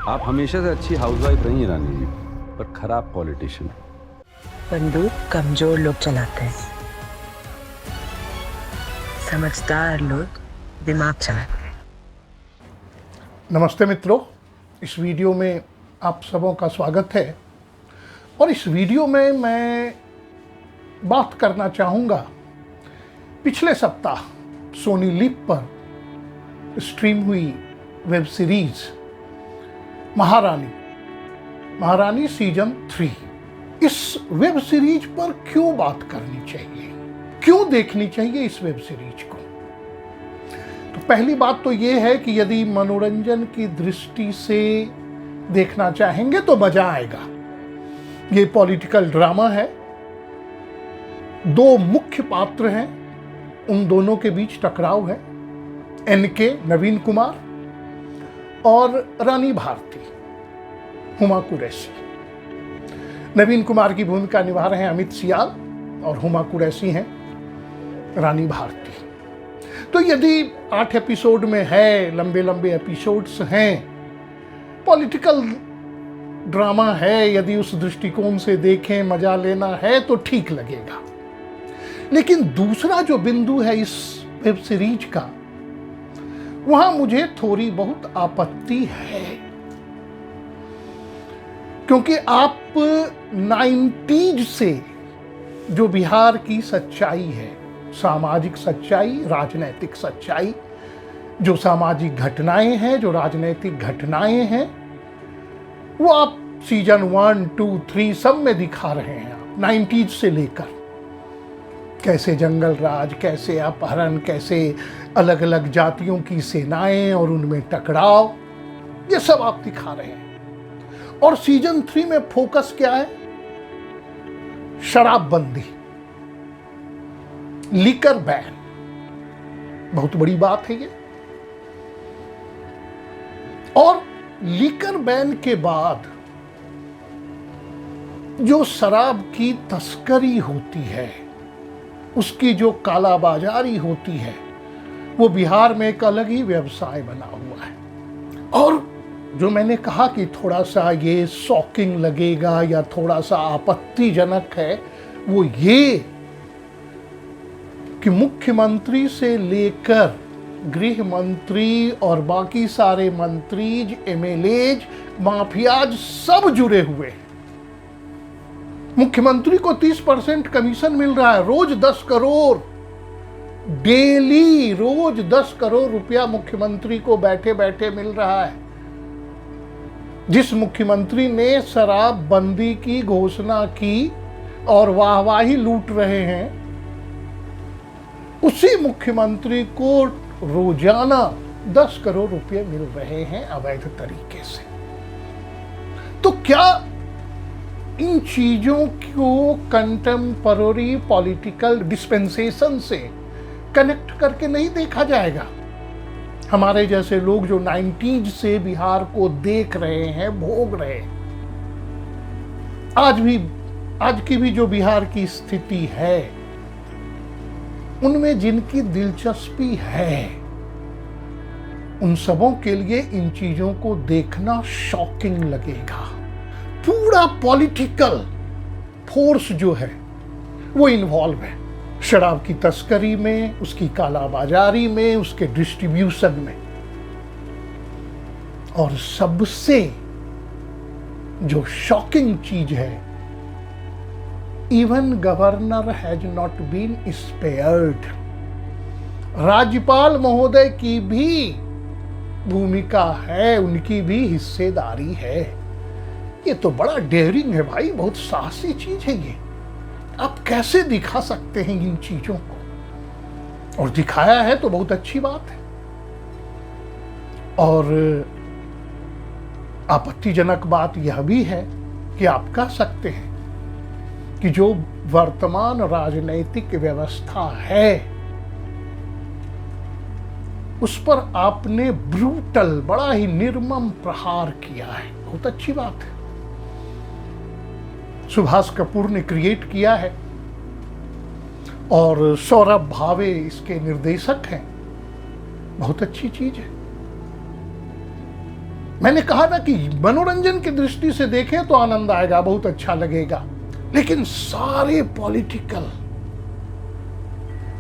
आप हमेशा से अच्छी हाउसवाइफ रही हैं रानी जी, पर खराब पॉलिटिशियन। बंदूक कमजोर लोग चलाते हैं, समझदार लोग दिमाग चलाते हैं। नमस्ते मित्रों, इस वीडियो में आप सबों का स्वागत है। और इस वीडियो में मैं बात करना चाहूँगा पिछले सप्ताह सोनी लिव पर स्ट्रीम हुई वेब सीरीज महारानी सीजन 3। इस वेब सीरीज पर क्यों बात करनी चाहिए, क्यों देखनी चाहिए इस वेब सीरीज को। तो पहली बात तो ये है कि यदि मनोरंजन की दृष्टि से देखना चाहेंगे तो मजा आएगा। ये पॉलिटिकल ड्रामा है, दो मुख्य पात्र हैं, उन दोनों के बीच टकराव है। एनके नवीन कुमार और रानी भारती हुमा कुरैशी। नवीन कुमार की भूमिका निभा रहे हैं अमित सियाल और हुमा कुरैशी हैं रानी भारती। तो यदि 8 एपिसोड में है, लंबे लंबे एपिसोड्स हैं, पॉलिटिकल ड्रामा है, यदि उस दृष्टिकोण से देखें, मजा लेना है तो ठीक लगेगा। लेकिन दूसरा जो बिंदु है इस वेब सीरीज का, वहां मुझे थोड़ी बहुत आपत्ति है, क्योंकि आप 90s से जो बिहार की सच्चाई है, सामाजिक सच्चाई, राजनैतिक सच्चाई, जो सामाजिक घटनाएं हैं, जो राजनैतिक घटनाएं हैं, वो आप सीजन 1, 2, 3 सब में दिखा रहे हैं। आप 90s से लेकर कैसे जंगल राज, कैसे अपहरण, कैसे अलग अलग जातियों की सेनाएं और उनमें टकराव, ये सब आप दिखा रहे हैं। और सीजन 3 में फोकस क्या है? शराबबंदी, लिकर बैन। बहुत बड़ी बात है ये। और लिकर बैन के बाद जो शराब की तस्करी होती है, उसकी जो कालाबाजारी होती है, वो बिहार में एक अलग ही व्यवसाय बना हुआ है। और जो मैंने कहा कि थोड़ा सा ये शॉकिंग लगेगा या थोड़ा सा आपत्तिजनक है, वो ये कि मुख्यमंत्री से लेकर गृह मंत्री और बाकी सारे मंत्रीज, एमएलएज, माफियाज सब जुड़े हुए हैं। मुख्यमंत्री को 30% कमीशन मिल रहा है, रोज 10 करोड़ डेली, रोज 10 करोड़ रुपया मुख्यमंत्री को बैठे बैठे मिल रहा है। जिस मुख्यमंत्री ने शराबबंदी की घोषणा की और वाहवाही लूट रहे हैं, उसी मुख्यमंत्री को रोजाना 10 करोड़ रुपए मिल रहे हैं अवैध तरीके से। तो क्या इन चीजों को कंटेम्पररी पॉलिटिकल डिस्पेंसेशन से कनेक्ट करके नहीं देखा जाएगा? हमारे जैसे लोग जो 90s से बिहार को देख रहे हैं, भोग रहे हैं, आज की भी जो बिहार की स्थिति है, उनमें जिनकी दिलचस्पी है, उन सबों के लिए इन चीजों को देखना शॉकिंग लगेगा। पूरा पॉलिटिकल फोर्स जो है वो इन्वॉल्व है शराब की तस्करी में, उसकी कालाबाजारी में, उसके डिस्ट्रीब्यूशन में। और सबसे जो शॉकिंग चीज है, even governor has not been spared. राज्यपाल महोदय की भी भूमिका है, उनकी भी हिस्सेदारी है। ये तो बड़ा डेयरिंग है भाई, बहुत साहसी चीज है ये। आप कैसे दिखा सकते हैं इन चीजों को? और दिखाया है तो बहुत अच्छी बात है। और आपत्तिजनक बात यह भी है कि आप कह सकते हैं कि जो वर्तमान राजनैतिक व्यवस्था है, उस पर आपने ब्रूटल, बड़ा ही निर्मम प्रहार किया है। बहुत अच्छी बात है। सुभाष कपूर ने क्रिएट किया है और सौरभ भावे इसके निर्देशक हैं। बहुत अच्छी चीज है। मैंने कहा ना कि मनोरंजन की दृष्टि से देखें तो आनंद आएगा, बहुत अच्छा लगेगा, लेकिन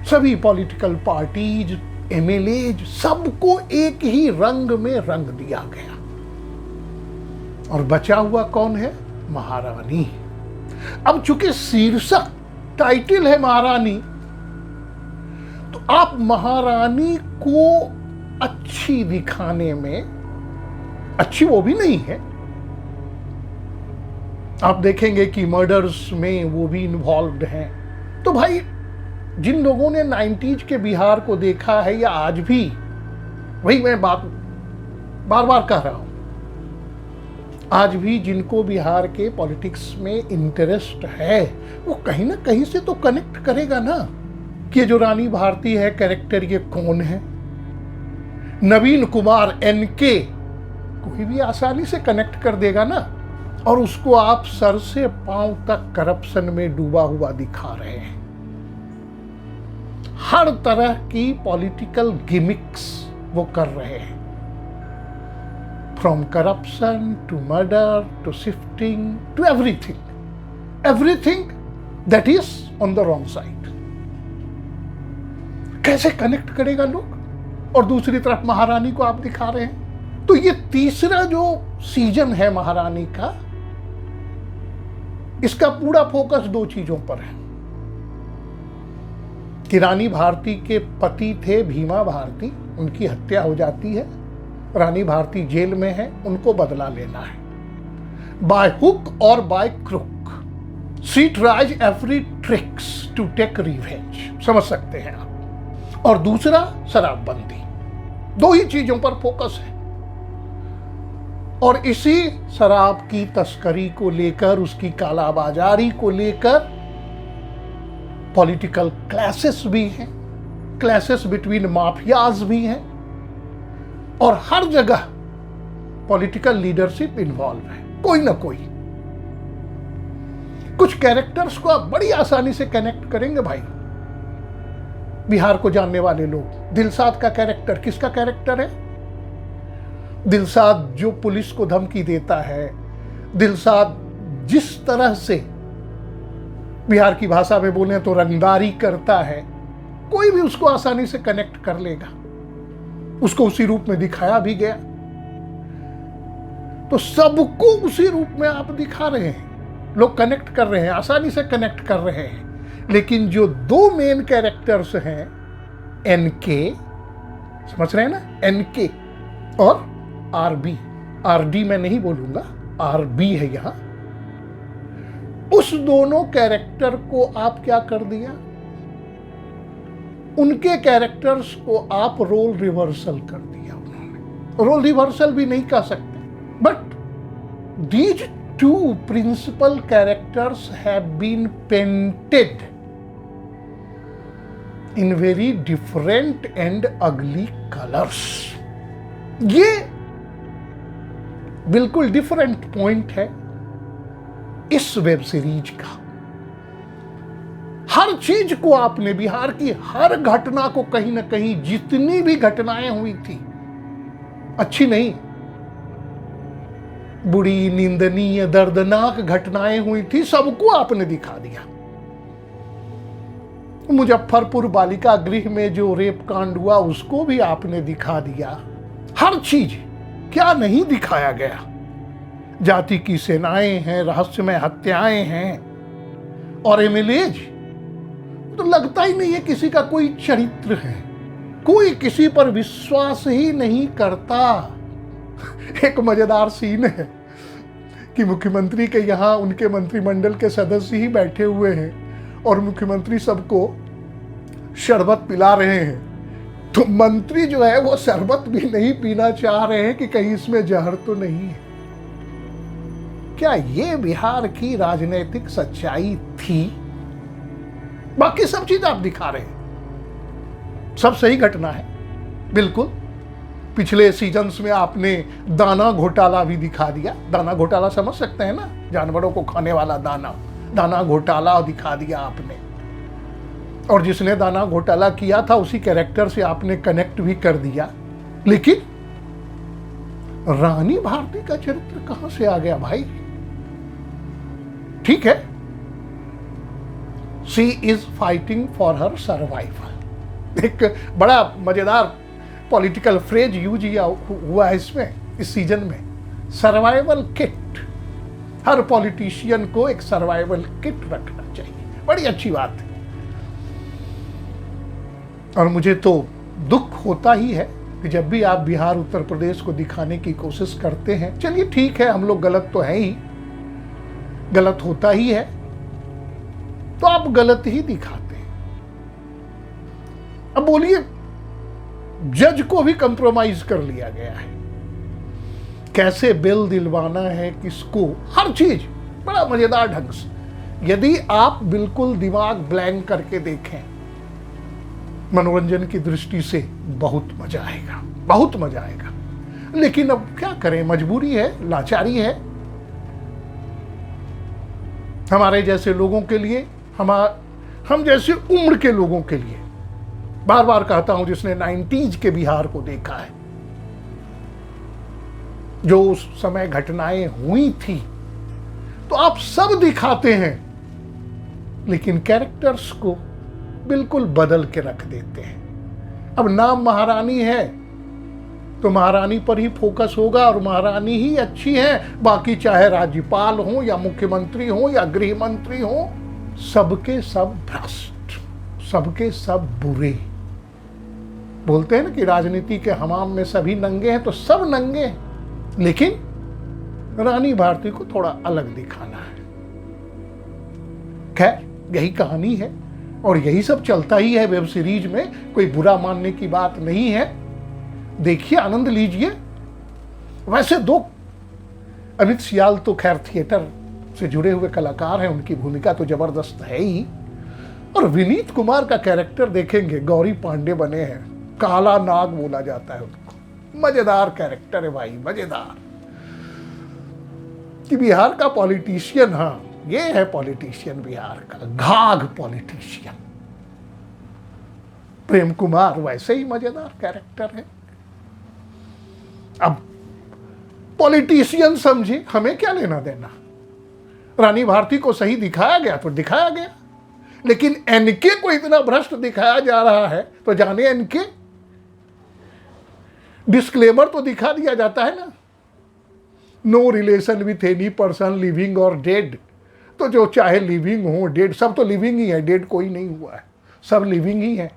सभी पॉलिटिकल पार्टीज, एमएलए, सबको एक ही रंग में रंग दिया गया। और बचा हुआ कौन है? महारानी। अब चूंकि शीर्षक टाइटल है महारानी, तो आप महारानी को अच्छी दिखाने में, अच्छी वो भी नहीं है, आप देखेंगे कि मर्डर्स में वो भी इन्वॉल्व्ड हैं। तो भाई, जिन लोगों ने 90s के बिहार को देखा है या आज भी, वही मैं बात बार बार कह रहा हूं, आज भी जिनको बिहार के पॉलिटिक्स में इंटरेस्ट है, वो कहीं ना कहीं से तो कनेक्ट करेगा ना कि जो रानी भारती है कैरेक्टर, ये कौन है। नवीन कुमार एनके, कोई भी आसानी से कनेक्ट कर देगा ना। और उसको आप सर से पांव तक करप्शन में डूबा हुआ दिखा रहे हैं। हर तरह की पॉलिटिकल गिमिक्स वो कर रहे हैं, from corruption to murder to shifting to everything that is on the wrong side. कैसे कनेक्ट करेगा लोग? और दूसरी तरफ महारानी को आप दिखा रहे हैं। तो ये तीसरा जो सीजन है महारानी का, इसका पूरा फोकस दो चीजों पर है कि रानी भारती के पति थे भीमा भारती, उनकी हत्या हो जाती है, रानी भारती जेल में है, उनको बदला लेना है by hook or by crook. She tries every tricks to take revenge, समझ सकते हैं आप। और दूसरा शराबबंदी। दो ही चीजों पर फोकस है। और इसी शराब की तस्करी को लेकर, उसकी कालाबाजारी को लेकर पॉलिटिकल क्लैशेस भी हैं, क्लैशेस बिटवीन माफियाज भी हैं, और हर जगह पॉलिटिकल लीडरशिप इन्वॉल्व है, कोई ना कोई। कुछ कैरेक्टर्स को आप बड़ी आसानी से कनेक्ट करेंगे भाई, बिहार को जानने वाले लोग। दिलसाद का कैरेक्टर, किसका कैरेक्टर है? दिलसाद जो पुलिस को धमकी देता है, दिलसाद जिस तरह से बिहार की भाषा में बोले तो रंगदारी करता है, कोई भी उसको आसानी से कनेक्ट कर लेगा। उसको उसी रूप में दिखाया भी गया, तो सबको उसी रूप में आप दिखा रहे हैं, लोग कनेक्ट कर रहे हैं, आसानी से कनेक्ट कर रहे हैं। लेकिन जो दो मेन कैरेक्टर्स हैं, एनके, समझ रहे हैं ना, एनके और आरबी, आरडी मैं नहीं बोलूंगा, आरबी है यहां, उस दोनों कैरेक्टर को आप क्या कर दिया? उनके कैरेक्टर्स को आप रोल रिवर्सल कर दिया उन्होंने। रोल रिवर्सल भी नहीं कह सकते, but these two principal characters have been painted in very different and ugly colours. ये बिल्कुल डिफरेंट पॉइंट है इस वेब सीरीज का। हर चीज को आपने, बिहार की हर घटना को कहीं ना कहीं, जितनी भी घटनाएं हुई थी, अच्छी नहीं, बुरी, निंदनीय, दर्दनाक घटनाएं हुई थी, सबको आपने दिखा दिया। मुजफ्फरपुर बालिका गृह में जो रेप कांड हुआ, उसको भी आपने दिखा दिया। हर चीज, क्या नहीं दिखाया गया? जाति की सेनाएं हैं, रहस्यमय हत्याएं हैं, और एमएलएज तो लगता ही नहीं है किसी का कोई चरित्र है, कोई किसी पर विश्वास ही नहीं करता। एक मजेदार सीन है कि मुख्यमंत्री के यहाँ उनके मंत्रिमंडल के सदस्य ही बैठे हुए हैं और मुख्यमंत्री सबको शरबत पिला रहे हैं, तो मंत्री जो है वो शरबत भी नहीं पीना चाह रहे हैं कि कहीं इसमें जहर तो नहीं है। क्या ये बिहार की राजनीतिक सच्चाई थी? बाकी सब चीज आप दिखा रहे हैं, सब सही घटना है बिल्कुल। पिछले सीजन्स में आपने दाना घोटाला भी दिखा दिया। दाना घोटाला समझ सकते हैं ना, जानवरों को खाने वाला दाना, दाना घोटाला दिखा दिया आपने। और जिसने दाना घोटाला किया था उसी कैरेक्टर से आपने कनेक्ट भी कर दिया। लेकिन रानी भारती का चरित्र कहां से आ गया भाई? ठीक है, she is fighting for her survival. एक बड़ा मजेदार पॉलिटिकल फ्रेज यूज हुआ है इसमें, इस सीजन में, सर्वाइवल किट। हर पॉलिटिशियन को एक सर्वाइवल किट रखना चाहिए, बड़ी अच्छी बात है। और मुझे तो दुख होता ही है कि जब भी आप बिहार उत्तर प्रदेश को दिखाने की कोशिश करते हैं, चलिए ठीक है, हम लोग गलत तो हैं ही, गलत होता ही है, तो आप गलत ही दिखाते हैं। अब बोलिए, जज को भी कंप्रोमाइज कर लिया गया है, कैसे बिल दिलवाना है किसको, हर चीज बड़ा मजेदार ढंग से। यदि आप बिल्कुल दिमाग ब्लैंक करके देखें, मनोरंजन की दृष्टि से बहुत मजा आएगा, बहुत मजा आएगा। लेकिन अब क्या करें, मजबूरी है, लाचारी है। हमारे जैसे लोगों के लिए, हम जैसे उम्र के लोगों के लिए, बार बार कहता हूं, जिसने 90s के बिहार को देखा है, जो उस समय घटनाएं हुई थी, तो आप सब दिखाते हैं, लेकिन कैरेक्टर्स को बिल्कुल बदल के रख देते हैं। अब नाम महारानी है तो महारानी पर ही फोकस होगा, और महारानी ही अच्छी है, बाकी चाहे राज्यपाल हो या मुख्यमंत्री हो या गृह मंत्री हो, सबके सब भ्रष्ट, सबके सब बुरे। बोलते हैं ना कि राजनीति के हमाम में सभी नंगे हैं, तो सब नंगे हैं, लेकिन रानी भारती को थोड़ा अलग दिखाना है। खैर, यही कहानी है और यही सब चलता ही है वेब सीरीज में, कोई बुरा मानने की बात नहीं है। देखिए, आनंद लीजिए। वैसे दो, अमित सियाल तो खैर थिएटर से जुड़े हुए कलाकार हैं, उनकी भूमिका तो जबरदस्त है ही। और विनीत कुमार का कैरेक्टर देखेंगे, गौरी पांडे बने हैं, काला नाग बोला जाता है उनको। मजेदार कैरेक्टर है भाई, मजेदार। कि बिहार का पॉलिटिशियन, हाँ ये है पॉलिटिशियन बिहार का, घाघ पॉलिटिशियन। प्रेम कुमार वैसे ही मजेदार कैरेक्टर है। अब पॉलिटिशियन समझे, हमें क्या लेना देना। रानी भारती को सही दिखाया गया तो दिखाया गया, लेकिन एनके को इतना भ्रष्ट दिखाया जा रहा है, तो जाने एनके, डिस्क्लेमर तो दिखा दिया जाता है ना, no relation with any person living or dead. तो जो चाहे लिविंग हो डेड, सब तो लिविंग ही है, डेड कोई नहीं हुआ है, सब लिविंग ही है।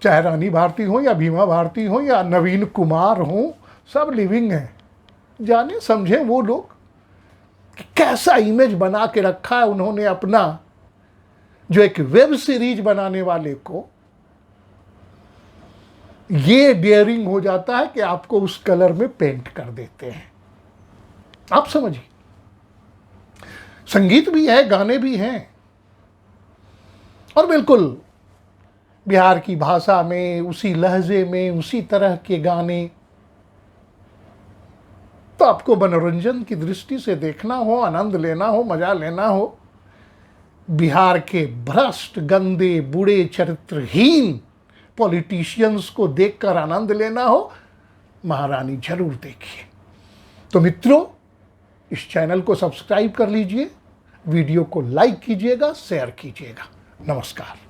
चाहे रानी भारती हो या भीमा भारती हो या नवीन कुमार हो, सब लिविंग है। जाने समझे वो लोग कि कैसा इमेज बना के रखा है उन्होंने अपना, जो एक वेब सीरीज बनाने वाले को ये डेयरिंग हो जाता है कि आपको उस कलर में पेंट कर देते हैं। आप समझिए, संगीत भी है, गाने भी हैं, और बिल्कुल बिहार की भाषा में, उसी लहजे में, उसी तरह के गाने। तो आपको मनोरंजन की दृष्टि से देखना हो, आनंद लेना हो, मजा लेना हो, बिहार के भ्रष्ट, गंदे, बुरे, चरित्रहीन पॉलिटिशियंस को देखकर आनंद लेना हो, महारानी जरूर देखिए। तो मित्रों, इस चैनल को सब्सक्राइब कर लीजिए, वीडियो को लाइक कीजिएगा, शेयर कीजिएगा। नमस्कार।